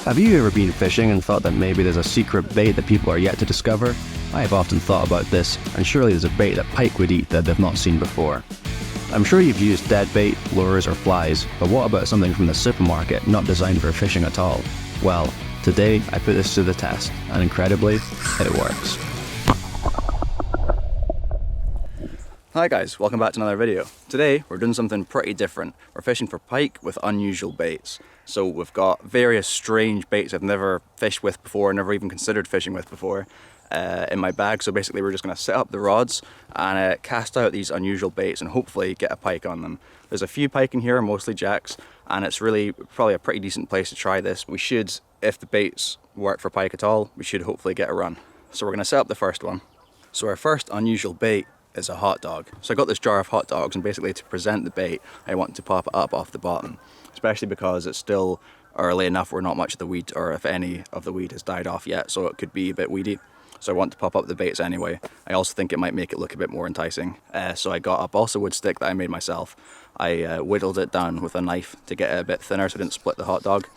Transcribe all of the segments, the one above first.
Have you ever been fishing and thought that maybe there's a secret bait that people are yet to discover? I have often thought about this, and surely there's a bait that pike would eat that they've not seen before. I'm sure you've used dead bait, lures or flies, but what about something from the supermarket not designed for fishing at all? Well, today I put this to the test, and incredibly, it works. Hi guys, welcome back to another video. Today we're doing something pretty different. We're fishing for pike with unusual baits. So we've got various strange baits I've never fished with before, never even considered fishing with before in my bag. So basically we're just going to set up the rods and cast out these unusual baits and hopefully get a pike on them. There's a few pike in here, mostly jacks, and it's really probably a pretty decent place to try this. We should, if the baits work for pike at all, we should hopefully get a run. So we're going to set up the first one. So our first unusual bait is a hot dog. So I got this jar of hot dogs, and basically to present the bait I want to pop it up off the bottom, especially because it's still early enough where not much of the weed, or if any of the weed, has died off yet, so it could be a bit weedy. So I want to pop up the baits anyway. I also think it might make it look a bit more enticing. So I got a balsa wood stick that I made myself. I whittled it down with a knife to get it a bit thinner so it didn't split the hot dog.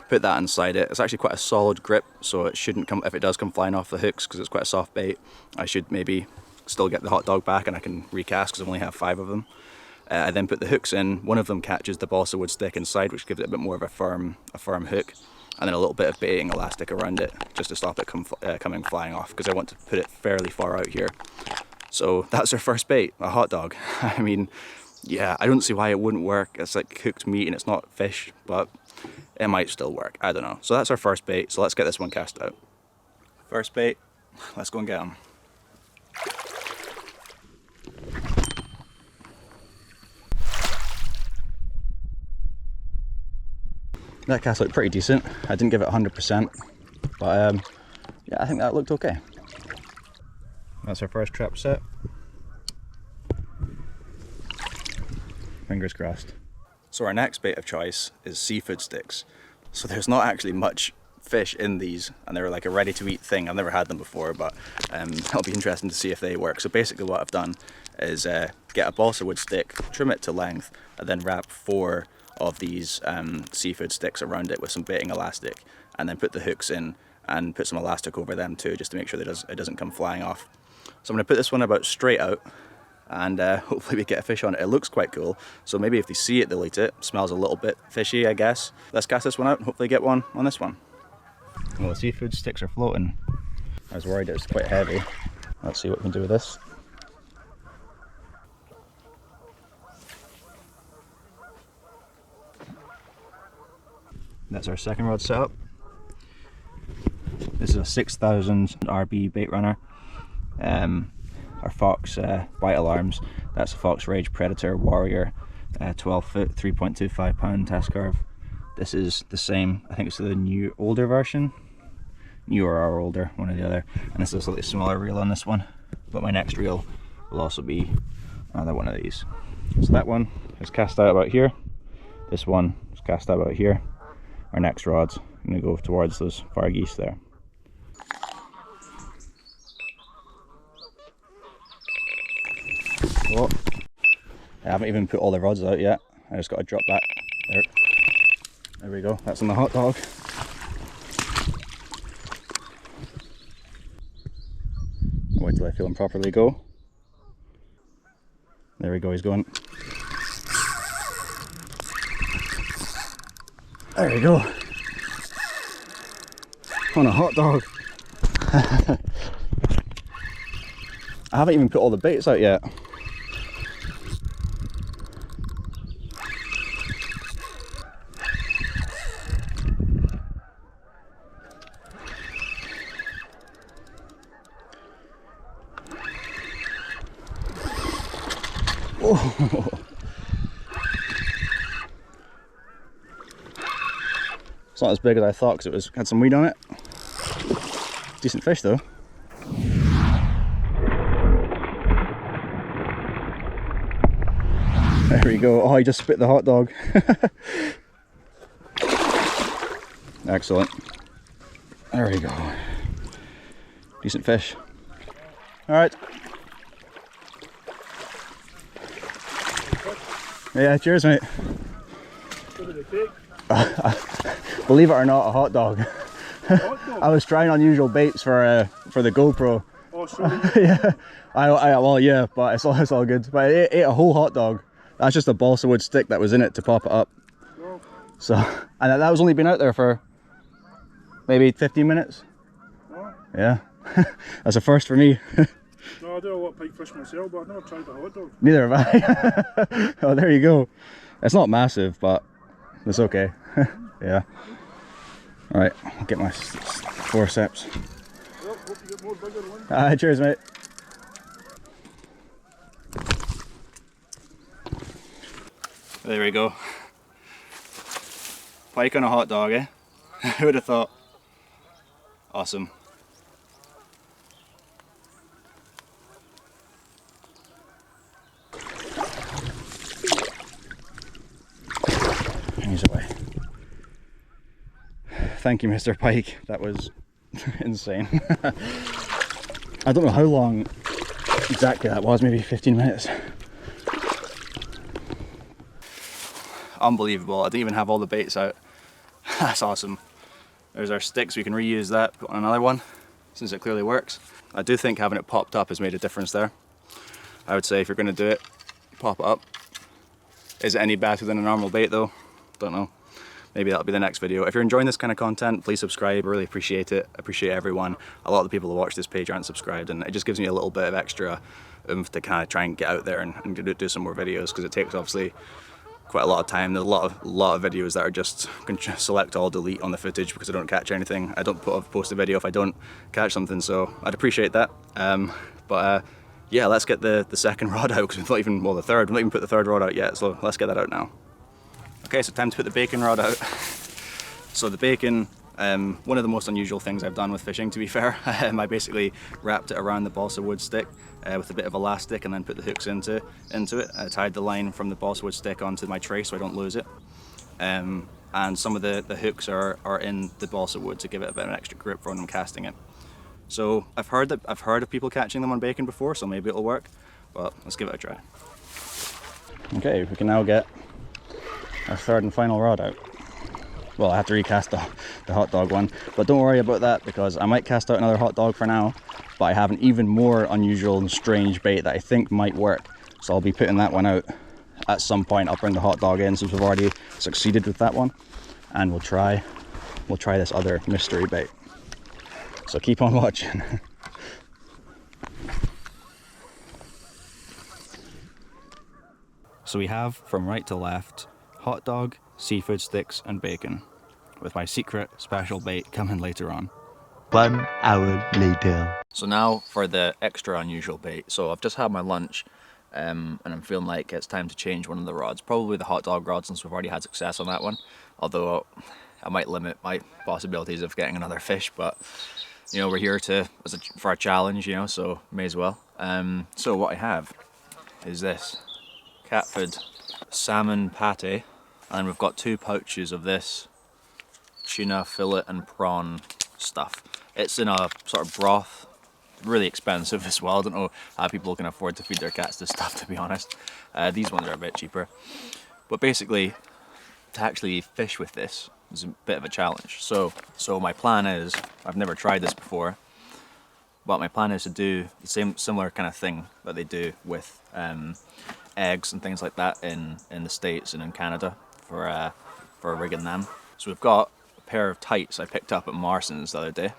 Put that inside it. It's actually quite a solid grip, so it shouldn't come, if it does come flying off the hooks, because it's quite a soft bait, I should maybe still get the hot dog back and I can recast because I only have 5 of them. I then put the hooks in. One of them catches the balsa wood stick inside, which gives it a bit more of a firm hook, and then a little bit of baiting elastic around it just to stop it coming flying off, because I want to put it fairly far out here. So that's our first bait, a hot dog. I mean, yeah, I don't see why it wouldn't work. It's like cooked meat and it's not fish, but it might still work. I don't know. So that's our first bait. So let's get this one cast out. First bait, let's go and get them. That cast looked pretty decent. I didn't give it 100%, but yeah, I think that looked okay. That's our first trap set. Fingers crossed. So our next bait of choice is seafood sticks. So there's not actually much fish in these, and they're like a ready to eat thing. I've never had them before, but it'll be interesting to see if they work. So basically what I've done is get a balsa wood stick, trim it to length, and then wrap 4 of these seafood sticks around it with some baiting elastic, and then put the hooks in and put some elastic over them too, just to make sure that it doesn't come flying off. So I'm going to put this one about straight out, and hopefully we get a fish on it. It looks quite cool, so maybe if they see it they'll eat it. Smells a little bit fishy, I guess. Let's cast this one out and hopefully get one on this one. Well, the seafood sticks are floating. I was worried it was quite heavy. Let's see what we can do with this. That's our second rod setup. This is a 6000 RB bait runner. Our Fox bite alarms. That's a Fox Rage Predator Warrior 12 foot 3.25 pound test curve. This is the same, I think it's the older version. Newer or older, one or the other. And this is a slightly smaller reel on this one. But my next reel will also be another one of these. So that one is cast out about here. This one is cast out about here. Our next rod's going to go towards those far geese there. Oh, I haven't even put all the rods out yet. I just got to drop that. There we go. That's on the hot dog. Wait till I feel him properly go. There we go, he's going. There we go. On a hot dog. I haven't even put all the baits out yet. Oh. It's not as big as I thought because it had some weed on it. Decent fish though. There we go. Oh, I just spit the hot dog. Excellent. There we go. Decent fish. Alright. Yeah, cheers mate. Believe it or not, a hot dog. Hot dog? I was trying unusual baits for the GoPro. Oh, sorry. Yeah, well, yeah, but it's all good. But I ate a whole hot dog. That's just a balsa wood stick that was in it to pop it up. Oh. So, and that was only been out there for maybe 15 minutes. Oh. Yeah, that's a first for me. No, I do a lot of pike fish myself, but I've never tried a hot dog. Neither have I. Oh, there you go. It's not massive, but it's okay. Yeah. All right, I'll get my forceps. Well, hope you get more bigger ones. Cheers, mate. There we go. Pike on a hot dog, eh? Who would have thought? Awesome. He's away. Thank you, Mr. Pike. That was insane. I don't know how long exactly that was, maybe 15 minutes. Unbelievable. I didn't even have all the baits out. That's awesome. There's our sticks, we can reuse that, put on another one, since it clearly works. I do think having it popped up has made a difference there. I would say if you're going to do it, pop it up. Is it any better than a normal bait though? Don't know. Maybe that'll be the next video. If you're enjoying this kind of content, please subscribe. I really appreciate it. I appreciate everyone. A lot of the people who watch this page aren't subscribed, and it just gives me a little bit of extra oomph to kind of try and get out there and do some more videos, because it takes obviously quite a lot of time. There's a lot of videos that are just select all, delete on the footage because I don't catch anything. I don't post a video if I don't catch something, so I'd appreciate that. Yeah, let's get the second rod out, because we've not even, well, the third, we've not even put the third rod out yet, so let's get that out now. Okay, so time to put the bacon rod out. So the bacon, one of the most unusual things I've done with fishing, to be fair. I basically wrapped it around the balsa wood stick with a bit of elastic and then put the hooks into it. I tied the line from the balsa wood stick onto my tray so I don't lose it. And some of the hooks are in the balsa wood to give it a bit of an extra grip for when I'm casting it. So I've heard of people catching them on bacon before, so maybe it'll work, but let's give it a try. Okay, we can now get our third and final rod out. Well, I have to recast the hot dog one, but don't worry about that, because I might cast out another hot dog for now, but I have an even more unusual and strange bait that I think might work, so I'll be putting that one out at some point. I'll bring the hot dog in since we've already succeeded with that one, and we'll try this other mystery bait. So keep on watching. So we have, from right to left, hot dog, seafood sticks and bacon, with my secret special bait coming later on. 1 hour later. So now for the extra unusual bait. So I've just had my lunch and I'm feeling like it's time to change one of the rods. Probably the hot dog rod, since we've already had success on that one. Although I might limit my possibilities of getting another fish, but you know, we're here for a challenge, you know, so may as well. So what I have is this cat food salmon pate, and we've got 2 pouches of this tuna fillet and prawn stuff. It's in a sort of broth, really expensive as well. I don't know how people can afford to feed their cats this stuff, to be honest. These ones are a bit cheaper. But basically, to actually fish with this is a bit of a challenge. So my plan is, I've never tried this before, but my plan is to do the similar kind of thing that they do with eggs and things like that in the States and in Canada for rigging them. So we've got a pair of tights I picked up at Marston's the other day,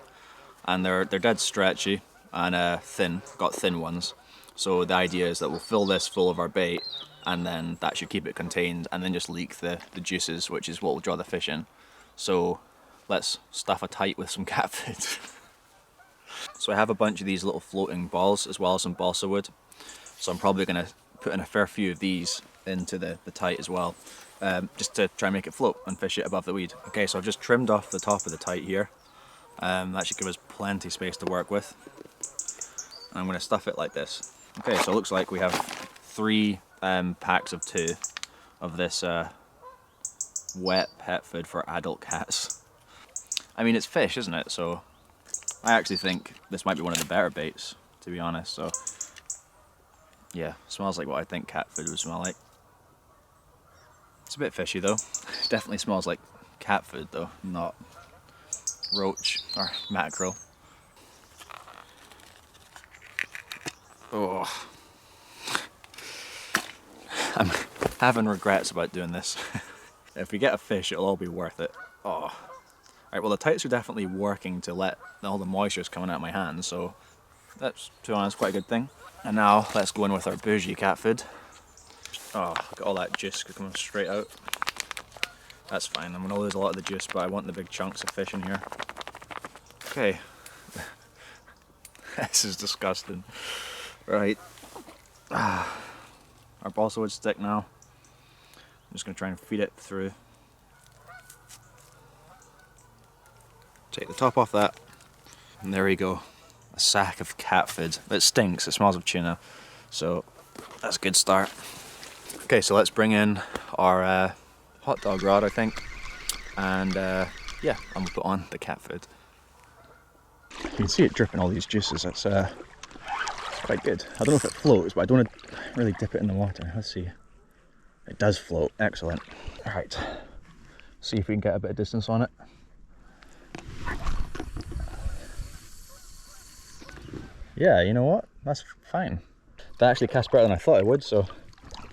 and they're dead stretchy and thin, got thin ones. So the idea is that we'll fill this full of our bait, and then that should keep it contained, and then just leak the juices, which is what will draw the fish in. So let's stuff a tight with some cat food. So I have a bunch of these little floating balls as well as some balsa wood. So I'm probably going to put in a fair few of these into the tight as well, just to try and make it float and fish it above the weed. Okay, so I've just trimmed off the top of the tight here. That should give us plenty of space to work with. And I'm going to stuff it like this. Okay, so it looks like we have 3 packs of 2 of this wet pet food for adult cats. I mean, it's fish, isn't it? So I actually think this might be one of the better baits, to be honest. So yeah, smells like what I think cat food would smell like. It's a bit fishy though. Definitely smells like cat food though, not roach or mackerel. Oh, I'm having regrets about doing this. If we get a fish, it'll all be worth it. Oh. Alright, well the tights are definitely working to let all the moisture coming out of my hands, so that's, to be honest, quite a good thing. And now let's go in with our bougie cat food. Oh, look at all that juice coming straight out. That's fine, I'm gonna lose a lot of the juice, but I want the big chunks of fish in here. Okay. This is disgusting. Right. Our balsa wood stick now. I'm just gonna try and feed it through. Take the top off that. And there we go. A sack of cat food. It stinks, it smells of tuna. So that's a good start. Okay, so let's bring in our hot dog rod, I think. And yeah, I'm gonna put on the cat food. You can see it dripping all these juices. It's quite good. I don't know if it floats, but I don't want to really dip it in the water. Let's see. It does float. Excellent. Alright. See if we can get a bit of distance on it. Yeah, you know what? That's fine. That actually cast better than I thought it would, so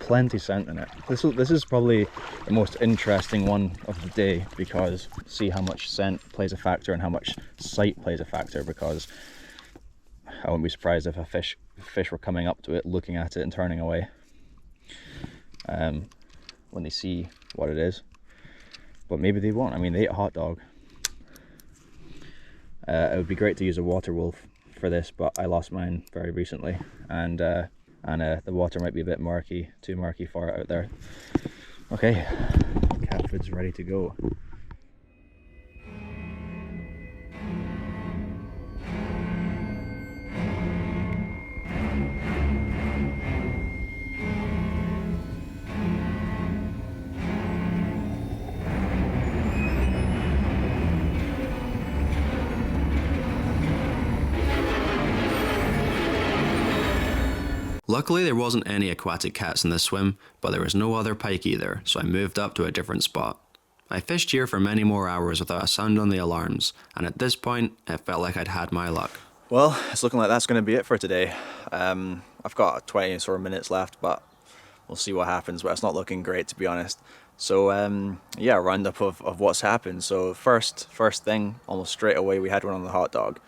plenty scent in it. This is probably the most interesting one of the day, because see how much scent plays a factor and how much sight plays a factor, because I wouldn't be surprised if a fish were coming up to it, looking at it and turning away when they see what it is. But maybe they won't. I mean, they ate a hot dog. It would be great to use a water wolf for this, but I lost mine very recently, and the water might be a bit murky, too murky for it out there. Okay, cat food's ready to go. Luckily there wasn't any aquatic cats in this swim, but there was no other pike either, so I moved up to a different spot. I fished here for many more hours without a sound on the alarms, and at this point it felt like I'd had my luck. Well, it's looking like that's going to be it for today. I've got 20 sort of minutes left, but we'll see what happens, but it's not looking great, to be honest. So yeah, a roundup of what's happened. So first thing, almost straight away, we had one on the hot dog.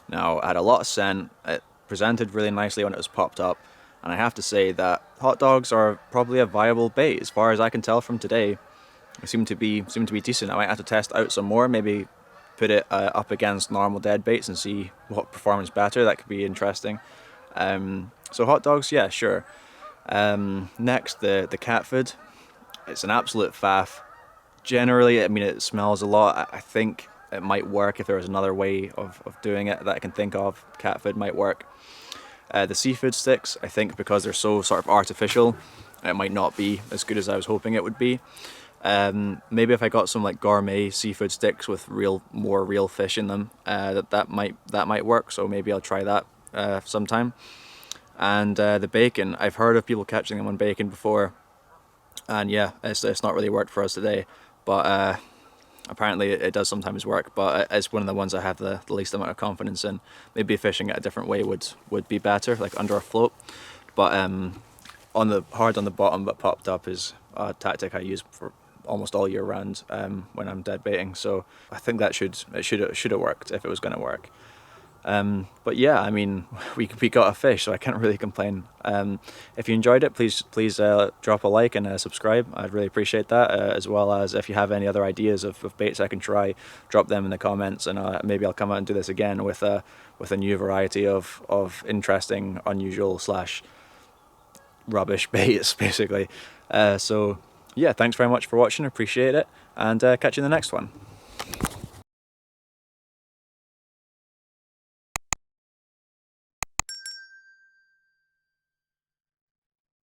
Now, it had a lot of scent, it presented really nicely when it was popped up, and I have to say that hot dogs are probably a viable bait. As far as I can tell from today, they seem to be decent. I might have to test out some more, maybe put it up against normal dead baits and see what performs better. That could be interesting. So hot dogs, yeah, sure. Next, the cat food. It's an absolute faff. Generally, I mean, it smells a lot. I think it might work if there was another way of doing it that I can think of. Cat food might work. The seafood sticks, I think because they're so sort of artificial, it might not be as good as I was hoping it would be. Maybe if I got some like gourmet seafood sticks with more real fish in them, that might work. So maybe I'll try that sometime. And the bacon, I've heard of people catching them on bacon before, and yeah, it's not really worked for us today. But apparently it does sometimes work, but it's one of the ones I have the least amount of confidence in. Maybe fishing it a different way would be better, like under a float. But hard on the bottom but popped up is a tactic I use for almost all year round when I'm dead baiting. So I think that should have worked if it was going to work. But yeah, I mean, we got a fish, so I can't really complain. If you enjoyed it, please drop a like and subscribe. I'd really appreciate that, as well as if you have any other ideas of baits I can try, drop them in the comments, and maybe I'll come out and do this again with a new variety of interesting, unusual / rubbish baits, basically. So yeah, thanks very much for watching, appreciate it, and catch you in the next one.